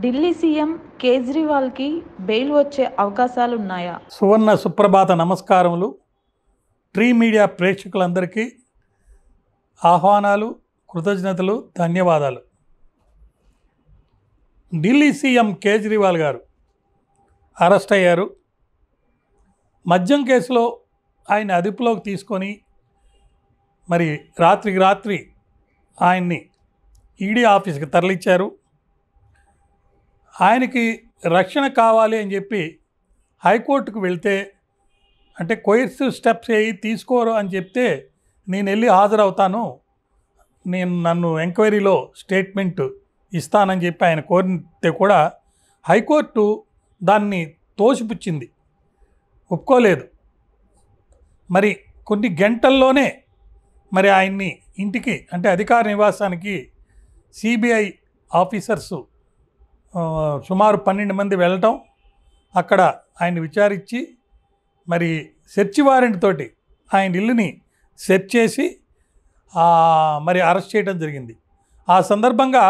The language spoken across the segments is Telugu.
ఢిల్లీ సీఎం కేజ్రీవాల్కి బెయిల్ వచ్చే అవకాశాలున్నాయా? సువర్ణ సుప్రభాత నమస్కారములు. ట్రీ మీడియా ప్రేక్షకులందరికీ ఆహ్వానాలు, కృతజ్ఞతలు, ధన్యవాదాలు. ఢిల్లీ సీఎం కేజ్రీవాల్ గారు అరెస్ట్ అయ్యారు. మద్యం కేసులో ఆయన అదుపులోకి తీసుకొని మరి రాత్రికి రాత్రి ఆయన్ని ఈడీ ఆఫీస్కి తరలించారు. ఆయనకి రక్షణ కావాలి అని చెప్పి హైకోర్టుకు వెళ్తే, అంటే కోయర్సివ్ స్టెప్స్ ఏవి తీసుకోరు అని చెప్తే, నేను వెళ్ళి హాజరవుతాను, నన్ను ఎంక్వైరీలో స్టేట్మెంట్ ఇస్తానని చెప్పి ఆయన కోరితే కూడా హైకోర్టు దాన్ని తోసిపుచ్చింది, ఒప్పుకోలేదు. మరి కొన్ని గంటల్లోనే మరి ఆయన్ని ఇంటికి, అంటే అధికార నివాసానికి సిబిఐ ఆఫీసర్సు సుమారు 12 మంది వెళ్ళటం, అక్కడ ఆయన విచారించి మరి సెర్చ్ వారెంట్ తోటి ఆయన ఇల్లుని సెర్చ్ చేసి మరి అరెస్ట్ చేయడం జరిగింది. ఆ సందర్భంగా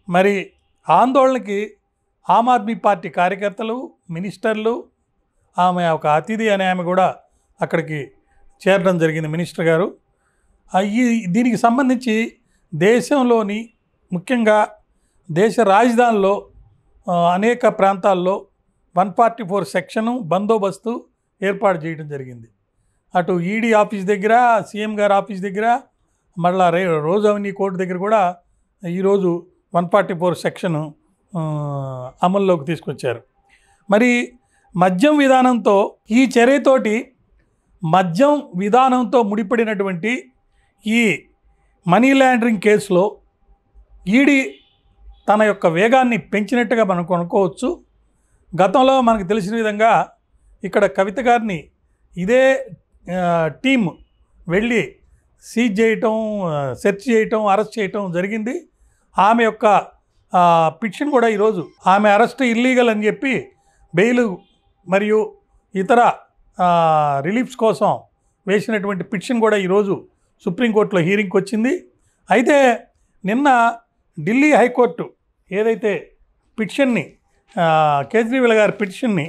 మరి ఆందోళనకి ఆమ్ ఆద్మీ పార్టీ కార్యకర్తలు, మినిస్టర్లు, ఆమె ఒక అతిథి అనే ఆమె కూడా అక్కడికి చేరడం జరిగింది, మినిస్టర్ గారు. దీనికి సంబంధించి దేశంలోని, ముఖ్యంగా దేశ రాజధానిలో అనేక ప్రాంతాల్లో 144 సెక్షను బందోబస్తు ఏర్పాటు చేయడం జరిగింది. అటు ఈడీ ఆఫీస్ దగ్గర, సీఎం గారి ఆఫీస్ దగ్గర, మళ్ళా రోజ్ అవెన్యూ కోర్టు దగ్గర కూడా ఈరోజు 144 సెక్షను అమల్లోకి తీసుకొచ్చారు. మరి మద్యం విధానంతో, ఈ చర్యతోటి మద్యం విధానంతో ముడిపడినటువంటి ఈ మనీ లాండరింగ్ కేసులో ఈడీ తన యొక్క వేగాన్ని పెంచినట్టుగా మనం అనుకోవచ్చు. గతంలో మనకు తెలిసిన విధంగా ఇక్కడ కవిత గారిని ఇదే టీం వెళ్ళి సీజ్ చేయటం, సెర్చ్ చేయటం, అరెస్ట్ చేయటం జరిగింది. ఆమె యొక్క పిటిషన్ కూడా ఈరోజు, ఆమె అరెస్ట్ ఇల్లీగల్ అని చెప్పి బెయిల్ మరియు ఇతర రిలీఫ్స్ కోసం వేసినటువంటి పిటిషన్ కూడా ఈరోజు సుప్రీంకోర్టులో హీరింగ్కి వచ్చింది. అయితే నిన్న ఢిల్లీ హైకోర్టు ఏదైతే పిటిషన్ని, కేజ్రీవాల్ గారి పిటిషన్ని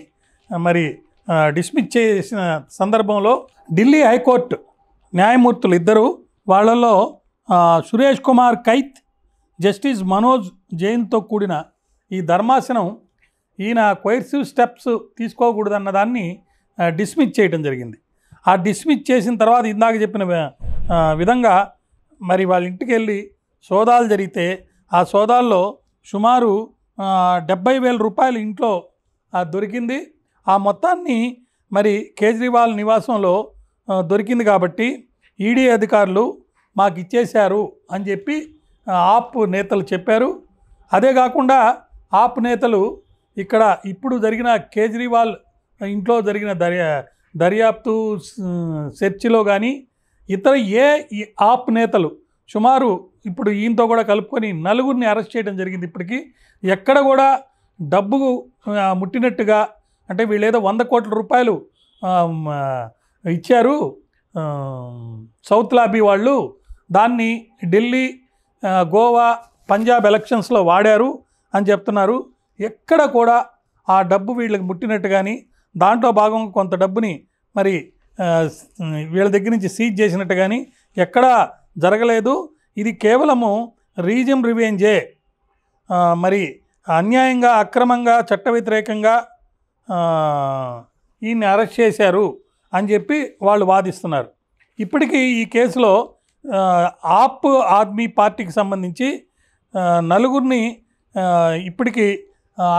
మరి డిస్మిస్ చేసిన సందర్భంలో ఢిల్లీ హైకోర్టు న్యాయమూర్తులు ఇద్దరు, వాళ్ళలో సురేష్ కుమార్ కైత్, జస్టిస్ మనోజ్ జైన్తో కూడిన ఈ ధర్మాసనం ఈయన కోయర్సివ్ స్టెప్స్ తీసుకోకూడదన్న దాన్ని డిస్మిస్ చేయడం జరిగింది. ఆ డిస్మిస్ చేసిన తర్వాత ఇందాక చెప్పిన విధంగా మరి వాళ్ళ ఇంటికి వెళ్ళి సోదాలు జరిగితే, ఆ సోదాల్లో సుమారు 70,000 రూపాయలు ఇంట్లో దొరికింది. ఆ మొత్తాన్ని మరి కేజ్రీవాల్ నివాసంలో దొరికింది కాబట్టి ఈడీ అధికారులు మాకు ఇచ్చేశారు అని చెప్పి ఆప్ నేతలు చెప్పారు. అదే కాకుండా ఆప్ నేతలు ఇక్కడ ఇప్పుడు జరిగిన కేజ్రీవాల్ ఇంట్లో జరిగిన దర్యాప్తు సెర్చ్లో కానీ ఇతర ఆప్ నేతలు సుమారు ఇప్పుడు ఈయనతో కూడా కలుపుకొని 4గురిని అరెస్ట్ చేయడం జరిగింది. ఇప్పటికీ ఎక్కడ కూడా డబ్బు ముట్టినట్టుగా, అంటే వీళ్ళేదో 100 కోట్ల రూపాయలు ఇచ్చారు సౌత్ లాబీ వాళ్ళు, దాన్ని ఢిల్లీ, గోవా, పంజాబ్ ఎలక్షన్స్లో వాడారు అని చెప్తున్నారు. ఎక్కడ కూడా ఆ డబ్బు వీళ్ళకి ముట్టినట్టు కానీ, దాంట్లో భాగం కొంత డబ్బుని మరి వీళ్ళ దగ్గర నుంచి సీజ్ చేసినట్టు కానీ ఎక్కడా జరగలేదు. ఇది కేవలము రీజన్ రివెంజే, మరి అన్యాయంగా, అక్రమంగా, చట్ట వ్యతిరేకంగా ఈయన్ని అరెస్ట్ చేశారు అని చెప్పి వాళ్ళు వాదిస్తున్నారు. ఇప్పటికీ ఈ కేసులో ఆప్ ఆద్మీ పార్టీకి సంబంధించి 4గురిని ఇప్పటికీ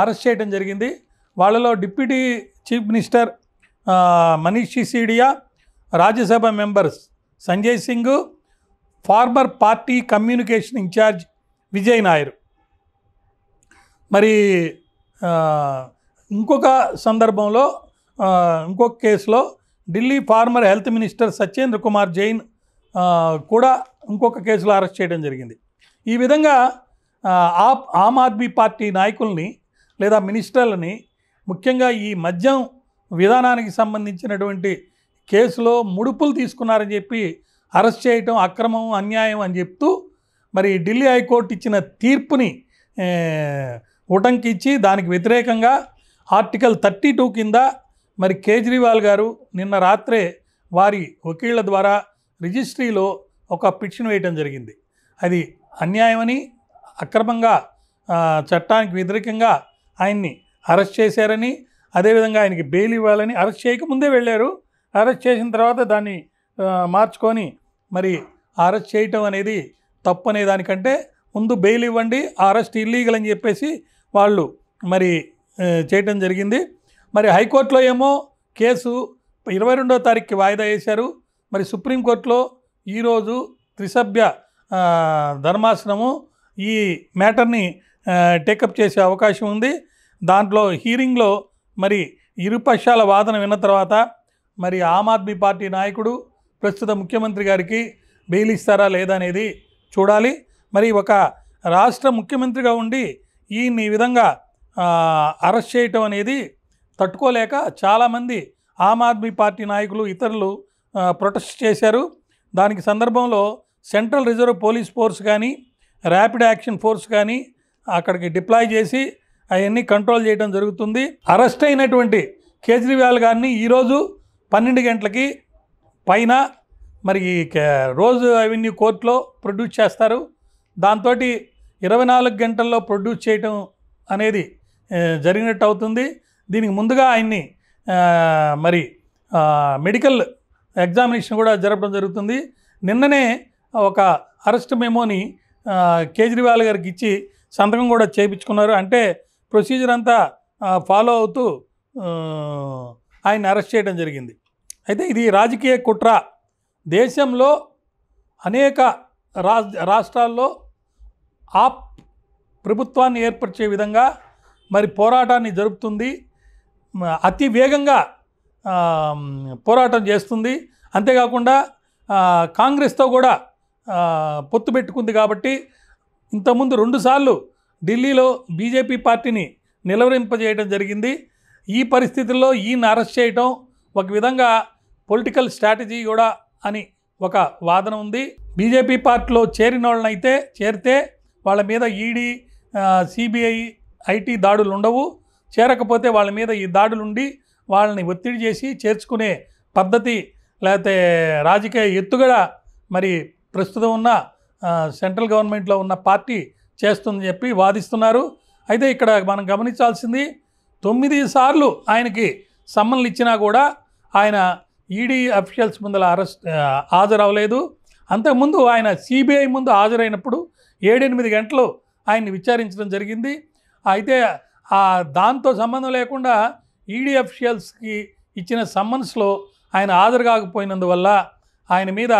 అరెస్ట్ చేయడం జరిగింది. వాళ్ళలో deputy chief minister Manish Sisodia, Rajya Sabha members Sanjay Singh, former party communication incharge Vijay Nair. మరి ఇంకొక సందర్భంలో, ఇంకొక కేసులో Delhi former health minister Satyendra Kumar Jain కూడా ఇంకొక కేసులో అరెస్ట్ చేయడం జరిగింది. ఈ విధంగా ఆమ్ ఆద్మీ పార్టీ నాయకుల్ని లేదా మినిస్టర్లని, ముఖ్యంగా ఈ మద్యం విధానానికి సంబంధించినటువంటి కేసులో ముడుపులు తీసుకున్నారని చెప్పి అరెస్ట్ చేయటం అక్రమం, అన్యాయం అని చెప్తూ మరి ఢిల్లీ హైకోర్టు ఇచ్చిన తీర్పుని ఉటంకి ఇచ్చి దానికి వ్యతిరేకంగా ఆర్టికల్ 32 కింద మరి కేజ్రీవాల్ గారు నిన్న రాత్రే వారి వకీళ్ల ద్వారా రిజిస్ట్రీలో ఒక పిటిషన్ వేయటం జరిగింది. అది అన్యాయమని, అక్రమంగా చట్టానికి వ్యతిరేకంగా ఆయన్ని అరెస్ట్ చేశారని, అదేవిధంగా ఆయనకి బెయిల్ ఇవ్వాలని, అరెస్ట్ చేయకముందే వెళ్ళారు, అరెస్ట్ చేసిన తర్వాత దాన్ని మార్చుకొని మరి అరెస్ట్ చేయటం అనేది తప్పు అనే దానికంటే ముందు బెయిల్ ఇవ్వండి, అరెస్ట్ ఇల్లీగల్ అని చెప్పేసి వాళ్ళు మరి చేయటం జరిగింది. మరి హైకోర్టులో ఏమో కేసు 22వ తారీఖుకి వాయిదా వేశారు. మరి సుప్రీంకోర్టులో ఈరోజు త్రిసభ్య ధర్మాసనము ఈ మ్యాటర్ని టేకప్ చేసే అవకాశం ఉంది. దాంట్లో హీరింగ్లో మరి ఇరుపక్షాల వాదన విన్న తర్వాత మరి ఆమ్ ఆద్మీ పార్టీ నాయకుడు ప్రస్తుత ముఖ్యమంత్రి గారికి బెయిల్ ఇస్తారా లేదా అనేది చూడాలి. మరి ఒక రాష్ట్ర ముఖ్యమంత్రిగా ఉండి ఈయన్ని ఈ విధంగా అరెస్ట్ చేయటం అనేది తట్టుకోలేక చాలామంది ఆమ్ ఆద్మీ పార్టీ నాయకులు ఇతరులు ప్రొటెస్ట్ చేశారు. దానికి సందర్భంలో సెంట్రల్ రిజర్వ్ పోలీస్ ఫోర్స్ కానీ, ర్యాపిడ్ యాక్షన్ ఫోర్స్ కానీ అక్కడికి డిప్లాయ్ చేసి అవన్నీ కంట్రోల్ చేయడం జరుగుతుంది. అరెస్ట్ అయినటువంటి కేజ్రీవాల్ గారిని ఈరోజు 12 గంటలకి పైన మరి రోజు అవెన్యూ కోర్టులో ప్రొడ్యూస్ చేస్తారు. దాంతో 24 గంటల్లో ప్రొడ్యూస్ చేయటం అనేది జరిగినట్టు అవుతుంది. దీనికి ముందుగా ఆయన్ని మరి మెడికల్ ఎగ్జామినేషన్ కూడా జరపడం జరుగుతుంది. నిన్ననే ఒక అరెస్ట్ మెమోని కేజ్రీవాల్ గారికి ఇచ్చి సంతకం కూడా చేయించుకున్నారు. అంటే ప్రొసీజర్ అంతా ఫాలో అవుతూ ఆయన అరెస్ట్ చేయడం జరిగింది. అయితే ఇది రాజకీయ కుట్ర. దేశంలో అనేక రాష్ట్రాల్లో ఆప్ ప్రభుత్వాన్ని ఏర్పరిచే విధంగా మరి పోరాటాన్ని జరుపుతుంది, అతి వేగంగా పోరాటం చేస్తుంది. అంతేకాకుండా కాంగ్రెస్తో కూడా పొత్తు పెట్టుకుంది. కాబట్టి ఇంతకుముందు 2 సార్లు ఢిల్లీలో బీజేపీ పార్టీని నిలవరింపజేయడం జరిగింది. ఈ పరిస్థితుల్లో ఈయన అరెస్ట్ చేయటం ఒక విధంగా పొలిటికల్ స్ట్రాటజీ కూడా అని ఒక వాదన ఉంది. బీజేపీ పార్టీలో చేరిన వాళ్ళనైతే చేరితే వాళ్ళ మీద ఈడీ, సిబిఐ, ఐటీ దాడులు ఉండవు. చేరకపోతే వాళ్ళ మీద ఈ దాడులు ఉండి వాళ్ళని ఒత్తిడి చేసి చేర్చుకునే పద్ధతి లేకపోతే రాజకీయ ఎత్తుగడ మరి ప్రస్తుతం ఉన్న సెంట్రల్ గవర్నమెంట్లో ఉన్న పార్టీ చేస్తుందని చెప్పి వాదిస్తున్నారు. అయితే ఇక్కడ మనం గమనించాల్సింది 9 సార్లు ఆయనకి సమ్మన్లు ఇచ్చినా కూడా ఆయన ఈడీ అఫీషియల్స్ ముందర హాజరవ్వలేదు. అంతకుముందు ఆయన సిబిఐ ముందు హాజరైనప్పుడు 7-8 గంటలు ఆయన్ని విచారించడం జరిగింది. అయితే దాంతో సంబంధం లేకుండా ఈడీ అఫీషియల్స్కి ఇచ్చిన సమ్మన్స్లో ఆయన హాజరు కాకపోయినందువల్ల ఆయన మీద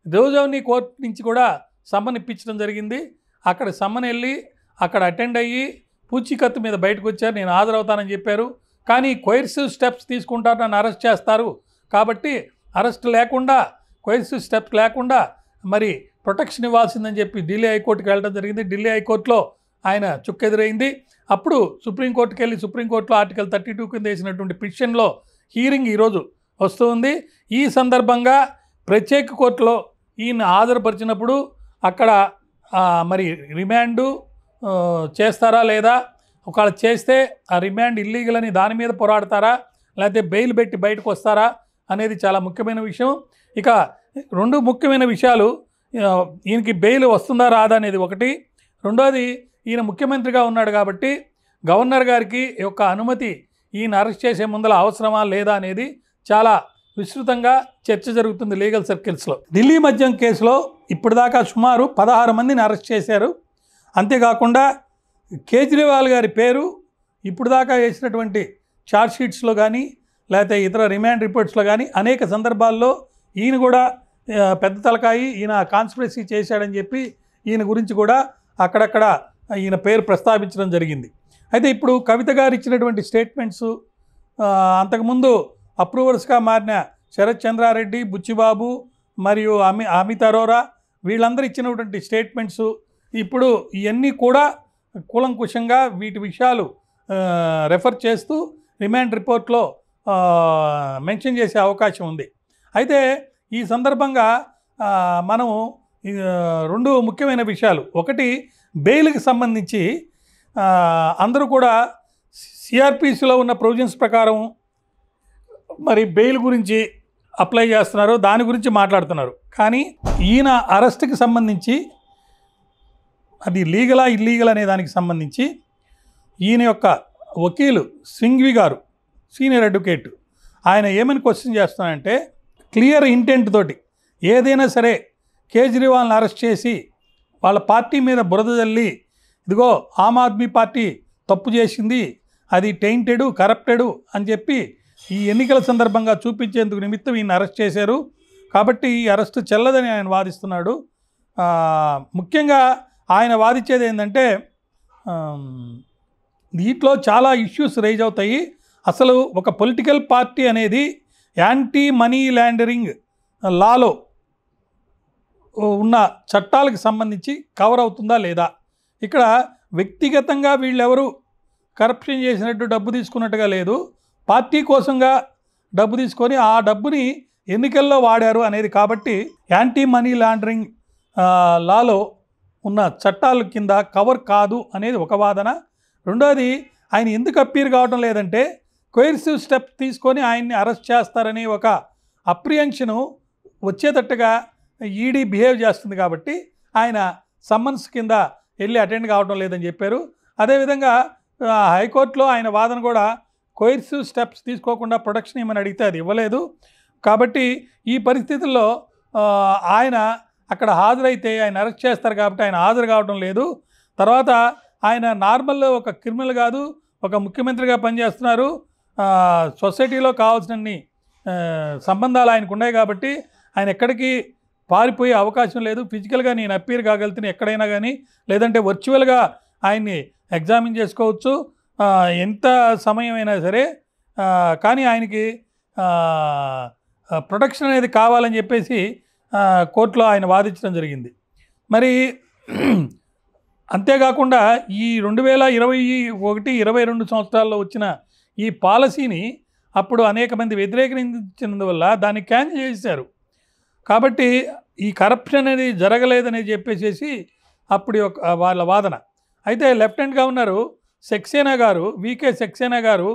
రోజౌని కోర్టు నుంచి కూడా సమ్మన్ ఇప్పించడం జరిగింది. అక్కడ సమ్మన్ వెళ్ళి అక్కడ అటెండ్ అయ్యి పూచీకత్తు మీద బయటకు వచ్చారు. నేను హాజరవుతానని చెప్పారు. కానీ కోయర్సివ్ స్టెప్స్ తీసుకుంటారు, నన్ను అరెస్ట్ చేస్తారు. కాబట్టి అరెస్ట్ లేకుండా, కోయర్సివ్ స్టెప్స్ లేకుండా మరి ప్రొటెక్షన్ ఇవ్వాల్సిందని చెప్పి ఢిల్లీ హైకోర్టుకి వెళ్ళడం జరిగింది. ఢిల్లీ హైకోర్టులో ఆయన చుక్కెదురైంది. అప్పుడు సుప్రీంకోర్టుకి వెళ్ళి సుప్రీంకోర్టులో ఆర్టికల్ 32 కింద వేసినటువంటి పిటిషన్లో హీరింగ్ ఈరోజు వస్తుంది. ఈ సందర్భంగా ప్రత్యేక కోర్టులో ఈయన హాజరుపరిచినప్పుడు అక్కడ మరి రిమాండు చేస్తారా లేదా, ఒకవేళ చేస్తే ఆ రిమాండ్ ఇల్లీగల్ అని దాని మీద పోరాడతారా, లేకపోతే బెయిల్ పెట్టి బయటకు వస్తారా అనేది చాలా ముఖ్యమైన విషయం. ఇక 2 ముఖ్యమైన విషయాలు, ఈయనకి బెయిల్ వస్తుందా రాదా అనేది ఒకటి. రెండోది, ఈయన ముఖ్యమంత్రిగా ఉన్నాడు కాబట్టి గవర్నర్ గారికి యొక్క అనుమతి ఈయన అరెస్ట్ చేసే ముందర అవసరమా లేదా అనేది చాలా విస్తృతంగా చర్చ జరుగుతుంది లీగల్ సర్కిల్స్లో. ఢిల్లీ మద్యం కేసులో ఇప్పటిదాకా సుమారు 16 మందిని అరెస్ట్ చేశారు. అంతేకాకుండా కేజ్రీవాల్ గారి పేరు ఇప్పుడు దాకా వేసినటువంటి ఛార్జ్షీట్స్లో కానీ లేకపోతే ఇతర రిమాండ్ రిపోర్ట్స్లో కానీ అనేక సందర్భాల్లో ఈయన కూడా పెద్ద తలకాయి, ఈయన కాన్స్పిరసీ చేశాడని చెప్పి ఈయన గురించి కూడా అక్కడక్కడ ఈయన పేరు ప్రస్తావించడం జరిగింది. అయితే ఇప్పుడు కవిత గారు ఇచ్చినటువంటి స్టేట్మెంట్స్, అంతకుముందు అప్రూవర్స్గా మారిన శరత్ చంద్రారెడ్డి, బుచ్చిబాబు మరియు అమిత్ అరోరా వీళ్ళందరూ ఇచ్చినటువంటి స్టేట్మెంట్స్, ఇప్పుడు ఇవన్నీ కూడా కూలంకుషంగా వీటి విషయాలు రెఫర్ చేస్తూ రిమాండ్ రిపోర్ట్లో మెన్షన్ చేసే అవకాశం ఉంది. అయితే ఈ సందర్భంగా మనము 2 ముఖ్యమైన విషయాలు, ఒకటి బెయిల్కి సంబంధించి అందరూ కూడా సిఆర్పిసిలో ఉన్న ప్రొవిజన్స్ ప్రకారం మరి బెయిల్ గురించి అప్లై చేస్తున్నారు, దాని గురించి మాట్లాడుతున్నారు. కానీ ఈయన అరెస్ట్కి సంబంధించి అది లీగలా ఇల్లీగల్ అనే దానికి సంబంధించి ఈయన యొక్క వకీలు సింఘ్వి గారు, సీనియర్ అడ్వకేట్, ఆయన ఏమని క్వశ్చన్ చేస్తున్నారంటే క్లియర్ ఇంటెంట్ తోటి ఏదైనా సరే కేజ్రీవాల్ని అరెస్ట్ చేసి వాళ్ళ పార్టీ మీద బురద జల్లి ఇదిగో ఆమ్ ఆద్మీ పార్టీ తప్పు చేసింది, అది టెయింటెడు కరప్టెడు అని చెప్పి ఈ ఎన్నికల సందర్భంగా చూపించేందుకు నిమిత్తం ఈయన అరెస్ట్ చేశారు. కాబట్టి ఈ అరెస్టు చెల్లదని ఆయన వాదిస్తున్నాడు. ముఖ్యంగా ఆయన వాదించేది ఏంటంటే దీంట్లో చాలా ఇష్యూస్ రైజ్ అవుతాయి. అసలు ఒక పొలిటికల్ పార్టీ అనేది యాంటీ మనీ లాండరింగ్ లాలో ఉన్న చట్టాలకు సంబంధించి కవర్ అవుతుందా లేదా, ఇక్కడ వ్యక్తిగతంగా వీళ్ళెవరు కరప్షన్ చేసినట్టు డబ్బు తీసుకున్నట్టుగా లేదు, పార్టీ కోసంగా డబ్బు తీసుకొని ఆ డబ్బుని ఎన్నికల్లో వాడారు అనేది. కాబట్టి యాంటీ మనీ లాండరింగ్ లాలో ఉన్న చట్టాల కింద కవర్ కాదు అనేది ఒక వాదన. రెండోది, ఆయన ఎందుకు అప్పీర్ కావడం లేదంటే కోయర్సివ్ స్టెప్ తీసుకొని ఆయన్ని అరెస్ట్ చేస్తారని ఒక అప్రిహెన్షను వచ్చేటట్టుగా ఈడీ బిహేవ్ చేస్తుంది. కాబట్టి ఆయన సమ్మన్స్ కింద వెళ్ళి అటెండ్ కావడం లేదని చెప్పారు. అదేవిధంగా హైకోర్టులో ఆయన వాదన కూడా కోయర్సివ్ స్టెప్స్ తీసుకోకుండా ప్రొటెక్షన్ ఇవ్వమని అడిగితే అది ఇవ్వలేదు. కాబట్టి ఈ పరిస్థితుల్లో ఆయన అక్కడ హాజరైతే ఆయన అరెస్ట్ చేస్తారు కాబట్టి ఆయన హాజరు కావడం లేదు. తర్వాత ఆయన నార్మల్ ఒక క్రిమినల్ కాదు, ఒక ముఖ్యమంత్రిగా పనిచేస్తున్నారు. సొసైటీలో కావాల్సినన్ని సంబంధాలు ఆయనకు ఉన్నాయి కాబట్టి ఆయన ఎక్కడికి పారిపోయే అవకాశం లేదు. ఫిజికల్గా నేను అప్పీర్ కాగలుగుతాను ఎక్కడైనా కానీ, లేదంటే వర్చువల్గా ఆయన్ని ఎగ్జామిన్ చేసుకోవచ్చు ఎంత సమయం అయినా సరే. కానీ ఆయనకి ప్రొటెక్షన్ అనేది కావాలని చెప్పేసి కోర్టులో ఆయన వాదించడం జరిగింది. మరి అంతేకాకుండా ఈ 2021-22 సంవత్సరాల్లో వచ్చిన ఈ పాలసీని అప్పుడు అనేక మంది వ్యతిరేకించినందువల్ల దాన్ని క్యాన్సిల్ చేశారు. కాబట్టి ఈ కరప్షన్ అనేది జరగలేదని చెప్పేసి అప్పుడు వాళ్ళ వాదన. అయితే లెఫ్టినెంట్ గవర్నర్ సక్సేనా గారు, వికే సక్సేనా గారు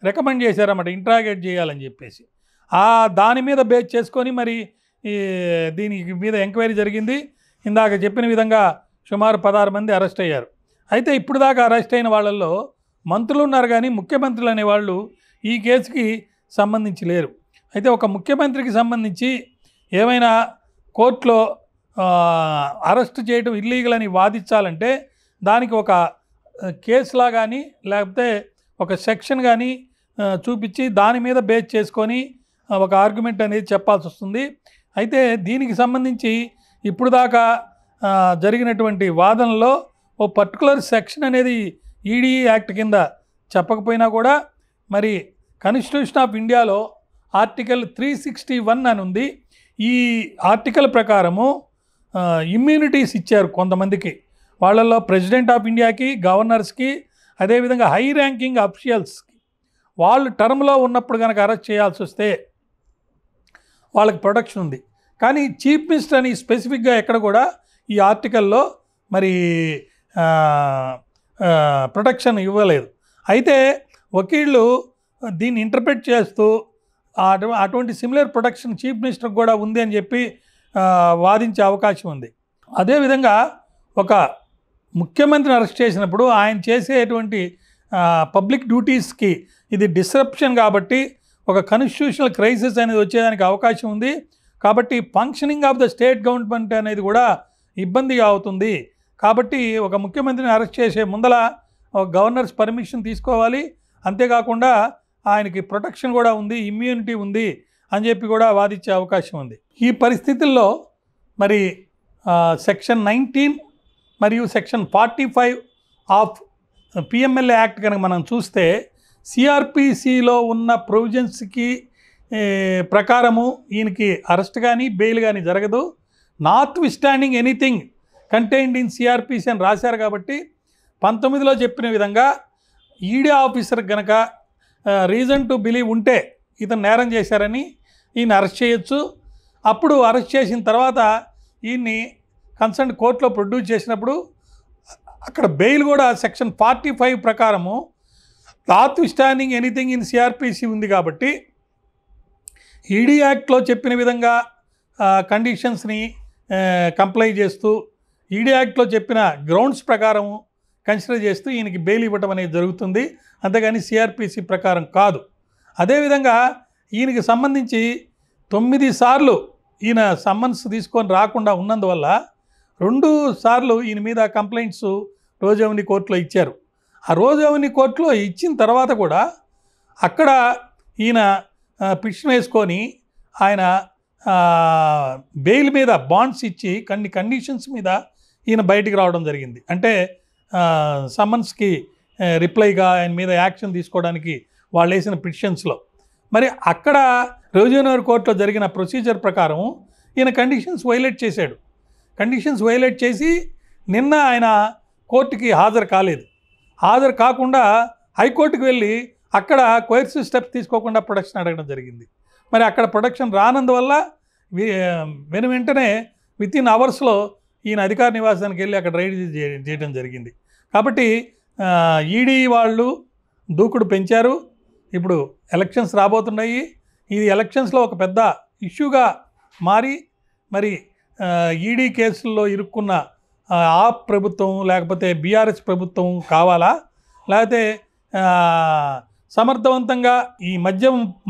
రికమెండ్ చేశారన్నమాట ఇంట్రాగేట్ చేయాలని చెప్పేసి. దాని మీద బేస్ చేసుకొని మరి దీని మీద ఎంక్వైరీ జరిగింది. ఇందాక చెప్పిన విధంగా సుమారు 16 మంది అరెస్ట్ అయ్యారు. అయితే ఇప్పుడు దాకా అరెస్ట్ అయిన వాళ్ళల్లో మంత్రులు ఉన్నారు కానీ ముఖ్యమంత్రులు అనేవాళ్ళు ఈ కేసుకి సంబంధించి లేరు. అయితే ఒక ముఖ్యమంత్రికి సంబంధించి ఏమైనా కోర్టులో అరెస్ట్ చేయడం ఇల్లీగల్ అని వాదించాలంటే దానికి ఒక కేసులా కానీ లేకపోతే ఒక సెక్షన్ కానీ చూపించి దాని మీద బేస్ చేసుకొని ఒక ఆర్గ్యుమెంట్ అనేది చెప్పాల్సి వస్తుంది. అయితే దీనికి సంబంధించి ఇప్పుడు దాకా జరిగినటువంటి వాదనలో ఓ పర్టికులర్ సెక్షన్ అనేది ఈడీ యాక్ట్ కింద చెప్పకపోయినా కూడా మరి కాన్స్టిట్యూషన్ ఆఫ్ ఇండియాలో ఆర్టికల్ 361 అని ఉంది. ఈ ఆర్టికల్ ప్రకారము ఇమ్యూనిటీస్ ఇచ్చారు కొంతమందికి, వాళ్ళల్లో ప్రెసిడెంట్ ఆఫ్ ఇండియాకి, గవర్నర్స్కి, అదేవిధంగా హై ర్యాంకింగ్ అఫీషియల్స్కి. వాళ్ళు టర్మ్లో ఉన్నప్పుడు కనుక అరెస్ట్ చేయాల్సి వస్తే వాళ్ళకి ప్రొటెక్షన్ ఉంది. కానీ చీఫ్ మినిస్టర్ అని స్పెసిఫిక్గా ఎక్కడ కూడా ఈ ఆర్టికల్లో మరి ప్రొటెక్షన్ ఇవ్వలేదు. అయితే వకీళ్ళు దీన్ని ఇంటర్ప్రెట్ చేస్తూ అటువంటి సిమిలర్ ప్రొటెక్షన్ చీఫ్ మినిస్టర్కి కూడా ఉంది అని చెప్పి వాదించే అవకాశం ఉంది. అదేవిధంగా ఒక ముఖ్యమంత్రిని అరెస్ట్ చేసినప్పుడు ఆయన చేసేటువంటి పబ్లిక్ డ్యూటీస్కి ఇది డిస్రప్షన్ కాబట్టి ఒక కాన్స్టిట్యూషనల్ క్రైసిస్ అనేది వచ్చేదానికి అవకాశం ఉంది. కాబట్టి functioning of the state government అనేది కూడా ఇబ్బందిగా అవుతుంది. కాబట్టి ఒక ముఖ్యమంత్రిని అరెస్ట్ చేసే ముందల ఒక గవర్నర్స్ పర్మిషన్ తీసుకోవాలి. అంతేకాకుండా ఆయనకి ప్రొటెక్షన్ కూడా ఉంది, ఇమ్యూనిటీ ఉంది అని చెప్పి కూడా వాదించే అవకాశం ఉంది. ఈ పరిస్థితుల్లో మరి సెక్షన్ 19 మరియు సెక్షన్ 45 ఆఫ్ పిఎంఎల్ఏ యాక్ట్ కనుక మనం చూస్తే సిఆర్పిసిలో ఉన్న ప్రొవిజన్స్కి ప్రకారము ఈయనకి అరెస్ట్ కానీ బెయిల్ కానీ జరగదు. Notwithstanding anything contained in CrPC అని రాశారు. కాబట్టి 19లో చెప్పిన విధంగా ఈడీ ఆఫీసర్ కనుక రీజన్ టు బిలీవ్ ఉంటే ఇతను నేరం చేశారని ఈయన అరెస్ట్ చేయొచ్చు. అప్పుడు అరెస్ట్ చేసిన తర్వాత ఈయన్ని కన్సర్న్ కోర్టులో ప్రొడ్యూస్ చేసినప్పుడు అక్కడ బెయిల్ కూడా సెక్షన్ 45 ప్రకారము not standing anything in CrPC ఉంది కాబట్టి ఈడీ యాక్ట్లో చెప్పిన విధంగా కండిషన్స్ని కంప్లై చేస్తూ ఈడీ యాక్ట్లో చెప్పిన గ్రౌండ్స్ ప్రకారం కన్సిడర్ చేస్తూ ఈయనకి బెయిల్ ఇవ్వటం అనేది జరుగుతుంది, అంతేగాని సిఆర్పిసి ప్రకారం కాదు. అదేవిధంగా ఈయనకి సంబంధించి 9 సార్లు ఈయన సమ్మన్స్ తీసుకొని రాకుండా ఉన్నందువల్ల 2 సార్లు ఈయన మీద కంప్లైంట్స్ రోజు అవని కోర్టులో ఇచ్చారు. ఆ రోజు అవని కోర్టులో ఇచ్చిన తర్వాత కూడా అక్కడ ఈయన పిటిషన్ వేసుకొని ఆయన బెయిల్ మీద బాండ్స్ ఇచ్చి కొన్ని కండిషన్స్ మీద ఈయన బయటికి రావడం జరిగింది. అంటే సమ్మన్స్కి రిప్లైగా ఆయన మీద యాక్షన్ తీసుకోవడానికి వాళ్ళు వేసిన పిటిషన్స్లో మరి అక్కడ రోజునగర్ కోర్టులో జరిగిన ప్రొసీజర్ ప్రకారం ఈయన కండిషన్స్ వైలేట్ చేశాడు. కండిషన్స్ వైలేట్ చేసి నిన్న ఆయన కోర్టుకి హాజరు కాలేదు. హాజరు కాకుండా హైకోర్టుకు వెళ్ళి అక్కడ కోయర్సివ్ స్టెప్స్ తీసుకోకుండా ప్రొడక్షన్ అడగడం జరిగింది. మరి అక్కడ ప్రొడక్షన్ రానందువల్ల వెంటనే వితిన్ అవర్స్లో ఈయన అధికార నివాసానికి వెళ్ళి అక్కడ రైడ్ చేయడం జరిగింది. కాబట్టి ఈడీ వాళ్ళు దూకుడు పెంచారు. ఇప్పుడు ఎలక్షన్స్ రాబోతున్నాయి. ఇది ఎలక్షన్స్లో ఒక పెద్ద ఇష్యూగా మారి మరి ఈడీ కేసుల్లో ఇరుక్కున్న ఆప్ ప్రభుత్వం లేకపోతే బీఆర్ఎస్ ప్రభుత్వం కావాలా, లేకపోతే సమర్థవంతంగా ఈ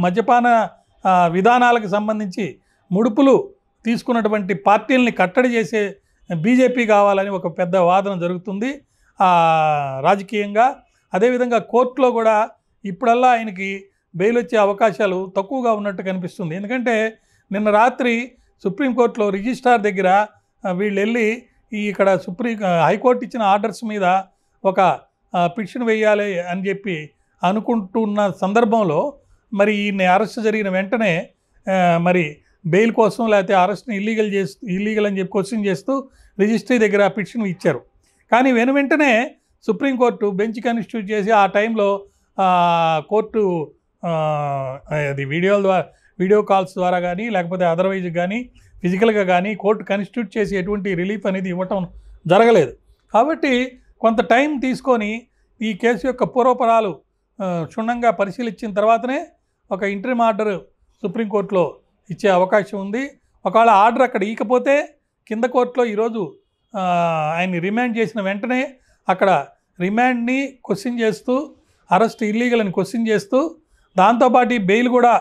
మద్యపాన విధానాలకు సంబంధించి ముడుపులు తీసుకున్నటువంటి పార్టీలని కట్టడి చేసే బీజేపీ కావాలని ఒక పెద్ద వాదన జరుగుతుంది రాజకీయంగా. అదేవిధంగా కోర్టులో కూడా ఇప్పుడల్లా ఆయనకి బెయిల్ వచ్చే అవకాశాలు తక్కువగా ఉన్నట్టు కనిపిస్తుంది. ఎందుకంటే నిన్న రాత్రి సుప్రీంకోర్టులో రిజిస్ట్రార్ దగ్గర వీళ్ళు వెళ్ళి ఇక్కడ హైకోర్టు ఇచ్చిన ఆర్డర్స్ మీద ఒక పిటిషన్ వేయాలి అని చెప్పి అనుకుంటున్న సందర్భంలో మరి ఈయన్ని అరెస్ట్ జరిగిన వెంటనే మరి బెయిల్ కోసం లేకపోతే అరెస్ట్ని ఇల్లీగల్ అని చెప్పి క్వశ్చన్ చేస్తూ రిజిస్ట్రీ దగ్గర పిటిషన్ ఇచ్చారు. కానీ వెంటనే సుప్రీంకోర్టు బెంచ్ కాన్స్టిట్యూట్ చేసి ఆ టైంలో కోర్టు అది వీడియో కాల్స్ ద్వారా కానీ లేకపోతే అదర్వైజ్ కానీ ఫిజికల్గా కానీ కోర్టు కాన్స్టిట్యూట్ చేసి ఎటువంటి రిలీఫ్ అనేది ఇవ్వటం జరగలేదు. కాబట్టి కొంత టైం తీసుకొని ఈ కేసు యొక్క పూర్వపరాలు క్షుణ్ణంగా పరిశీలించిన తర్వాతనే ఒక ఇంటరిమ్ ఆర్డర్ సుప్రీంకోర్టులో ఇచ్చే అవకాశం ఉంది. ఒకవేళ ఆర్డర్ అక్కడ ఇకపోతే కింద కోర్టులో ఈరోజు ఆయన్ని రిమాండ్ చేసిన వెంటనే అక్కడ రిమాండ్ని క్వశ్చన్ చేస్తూ అరెస్ట్ ఇల్లీగల్ అని క్వశ్చన్ చేస్తూ దాంతోపాటు బెయిల్ కూడా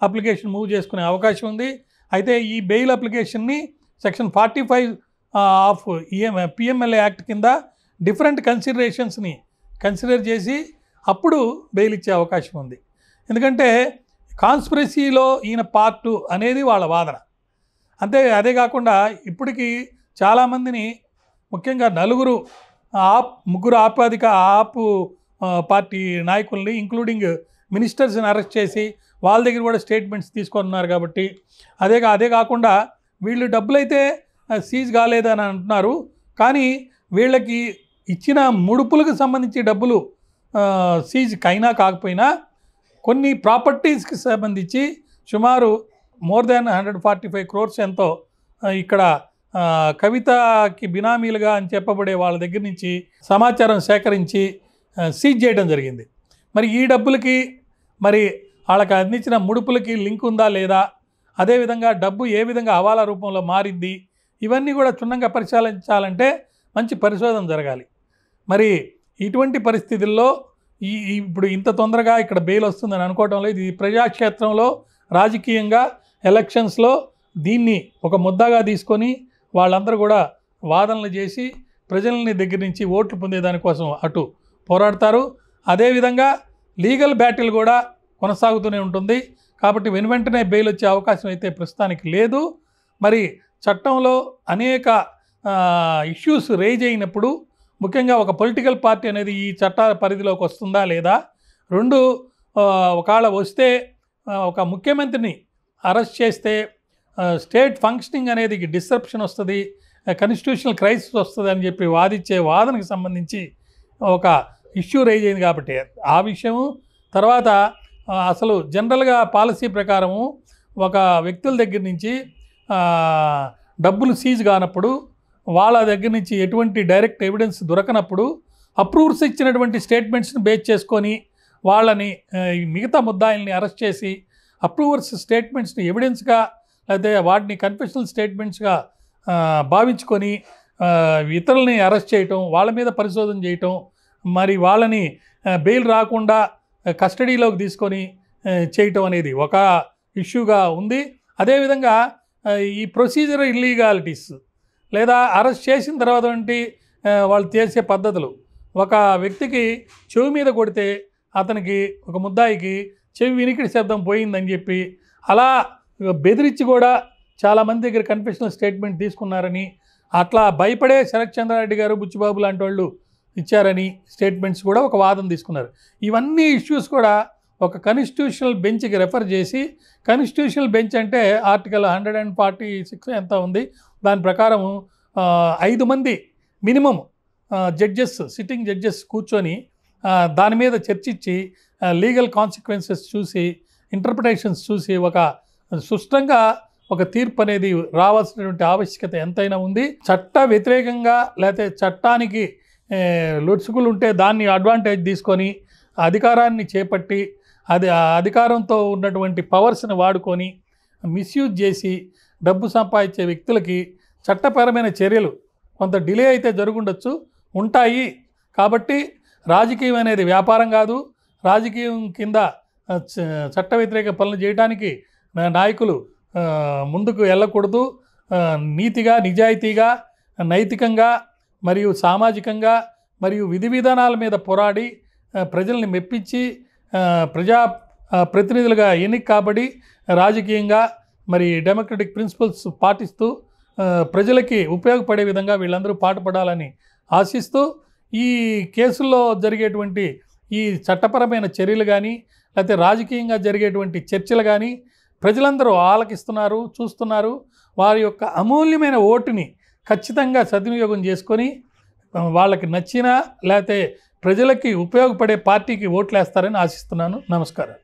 అప్లికేషన్ మూవ్ చేసుకునే అవకాశం ఉంది. అయితే ఈ బెయిల్ అప్లికేషన్ని సెక్షన్ 45 ఆఫ్ పిఎంఎల్ఏ యాక్ట్ కింద డిఫరెంట్ కన్సిడరేషన్స్ని కన్సిడర్ చేసి అప్పుడు బెయిల్ ఇచ్చే అవకాశం ఉంది. ఎందుకంటే కాన్స్పిరసీలో ఈయన పార్ట్ అనేది వాళ్ళ వాదన. అదే కాకుండా ఇప్పటికీ చాలామందిని ముఖ్యంగా ముగ్గురు ఆప్ పార్టీ నాయకుల్ని ఇంక్లూడింగ్ మినిస్టర్స్ని అరెస్ట్ చేసి వాళ్ళ దగ్గర కూడా స్టేట్మెంట్స్ తీసుకున్నారు. కాబట్టి అదే కాకుండా వీళ్ళు డబ్బులైతే సీజ్ కాలేదని అంటున్నారు, కానీ వీళ్ళకి ఇచ్చిన ముడుపులకు సంబంధించి డబ్బులు సీజ్ అయినా కాకపోయినా కొన్ని ప్రాపర్టీస్కి సంబంధించి సుమారు మోర్ దాన్ 145 crores ఎంతో ఇక్కడ కవితకి బినామీలుగా అని చెప్పబడే వాళ్ళ దగ్గర నుంచి సమాచారం సేకరించి సీజ్ చేయడం జరిగింది. మరి ఈ డబ్బులకి మరి వాళ్ళకి అందించిన ముడుపులకి లింక్ ఉందా లేదా, అదేవిధంగా డబ్బు ఏ విధంగా హవాలా రూపంలో మారింది, ఇవన్నీ కూడా క్షుణ్ణంగా పరిశీలించాలంటే మంచి పరిశోధన జరగాలి. మరి ఇటువంటి పరిస్థితుల్లో ఇప్పుడు ఇంత తొందరగా ఇక్కడ బెయిల్ వస్తుందని అనుకోవటం లేదు. ఇది ప్రజాక్షేత్రంలో రాజకీయంగా ఎలక్షన్స్లో దీన్ని ఒక ముద్దగా తీసుకొని వాళ్ళందరూ కూడా వాదనలు చేసి ప్రజలని దగ్గర నుంచి ఓట్లు పొందేదానికోసం అటు పోరాడతారు. అదేవిధంగా లీగల్ బ్యాటిల్ కూడా కొనసాగుతూనే ఉంటుంది. కాబట్టి వెంటనే బెయిల్ వచ్చే అవకాశం అయితే ప్రస్తుతానికి లేదు. మరి చట్టంలో అనేక ఇష్యూస్ రేజ్ అయినప్పుడు ముఖ్యంగా ఒక పొలిటికల్ పార్టీ అనేది ఈ చట్టాల పరిధిలోకి వస్తుందా లేదా, రెండు ఒకవేళ వస్తే ఒక ముఖ్యమంత్రిని అరెస్ట్ చేస్తే స్టేట్ ఫంక్షనింగ్ అనేది డిస్రప్షన్ వస్తుంది, కాన్స్టిట్యూషనల్ క్రైసిస్ వస్తుంది అని చెప్పి వాదించే వాదనకు సంబంధించి ఒక ఇష్యూ రేజ్ అయింది. కాబట్టి ఆ విషయము తర్వాత అసలు జనరల్గా పాలసీ ప్రకారము ఒక వ్యక్తుల దగ్గర నుంచి డబ్బులు సీజ్ కానప్పుడు వాళ్ళ దగ్గర నుంచి ఎటువంటి డైరెక్ట్ ఎవిడెన్స్ దొరకనప్పుడు అప్రూవర్స్ ఇచ్చినటువంటి స్టేట్మెంట్స్ని బేస్ చేసుకొని వాళ్ళని ఈ మిగతా ముద్దాయిల్ని అరెస్ట్ చేసి అప్రూవర్స్ స్టేట్మెంట్స్ని ఎవిడెన్స్గా లేకపోతే వాటిని కన్ఫెషనల్ స్టేట్మెంట్స్గా భావించుకొని ఇతరులని అరెస్ట్ చేయటం, వాళ్ళ మీద పరిశోధన చేయటం, మరి వాళ్ళని బెయిల్ రాకుండా కస్టడీలోకి తీసుకొని చేయటం అనేది ఒక ఇష్యూగా ఉంది. అదేవిధంగా ఈ ప్రొసీజర్ ఇల్లీగాలిటీస్ లేదా అరెస్ట్ చేసిన తర్వాత వాళ్ళు చేసే పద్ధతులు, ఒక వ్యక్తికి చెవి మీద కొడితే అతనికి ఒక ముద్దాయికి చెవి వినికిడి శబ్దం పోయిందని చెప్పి అలా బెదిరించి కూడా చాలామంది దగ్గర కన్ఫెషనల్ స్టేట్మెంట్ తీసుకున్నారని, అట్లా భయపడే శరత్ చంద్రారెడ్డి గారు, బుచ్చిబాబు లాంటి వాళ్ళు ఇచ్చారని స్టేట్మెంట్స్ కూడా ఒక వాదన తీసుకున్నారు. ఇవన్నీ ఇష్యూస్ కూడా ఒక కాన్స్టిట్యూషనల్ బెంచ్కి రెఫర్ చేసి, కాన్స్టిట్యూషనల్ బెంచ్ అంటే ఆర్టికల్ 146 ఎంత ఉంది, దాని ప్రకారం 5 మంది మినిమం జడ్జెస్, సిట్టింగ్ జడ్జెస్ కూర్చొని దాని మీద చర్చించి లీగల్ కాన్సిక్వెన్సెస్ చూసి, ఇంటర్ప్రిటేషన్స్ చూసి ఒక సుష్టంగా ఒక తీర్పు అనేది రావాల్సినటువంటి ఆవశ్యకత ఎంతైనా ఉంది. చట్ట వ్యతిరేకంగా లేకపోతే చట్టానికి లొసుగులు ఉంటే దాన్ని అడ్వాంటేజ్ తీసుకొని అధికారాన్ని చేపట్టి అధికారంతో ఉన్నటువంటి పవర్స్ని వాడుకొని మిస్యూజ్ చేసి డబ్బు సంపాదించే వ్యక్తులకి చట్టపరమైన చర్యలు కొంత డిలే అయితే జరుగుండొచ్చు, ఉంటాయి. కాబట్టి రాజకీయం అనేది వ్యాపారం కాదు. రాజకీయం కింద చట్ట వ్యతిరేక పనులు చేయడానికి నాయకులు ముందుకు వెళ్ళకూడదు. నీతిగా, నిజాయితీగా, నైతికంగా మరియు సామాజికంగా మరియు విధి విధానాల మీద పోరాడి ప్రజల్ని మెప్పించి ప్రజా ప్రతినిధులుగా ఎన్నిక కాబడి రాజకీయంగా మరి డెమోక్రటిక్ ప్రిన్సిపల్స్ పాటిస్తూ ప్రజలకి ఉపయోగపడే విధంగా వీళ్ళందరూ పాటుపడాలని ఆశిస్తూ, ఈ కేసుల్లో జరిగేటువంటి ఈ చట్టపరమైన చర్యలు కానీ లేకపోతే రాజకీయంగా జరిగేటువంటి చర్చలు కానీ ప్రజలందరూ ఆలకిస్తున్నారు, చూస్తున్నారు. వారి యొక్క అమూల్యమైన ఓటుని ఖచ్చితంగా సద్వినియోగం చేసుకొని వాళ్ళకి నచ్చిన లేకపోతే ప్రజలకి ఉపయోగపడే పార్టీకి ఓట్లు వేస్తారని ఆశిస్తున్నాను. నమస్కారం.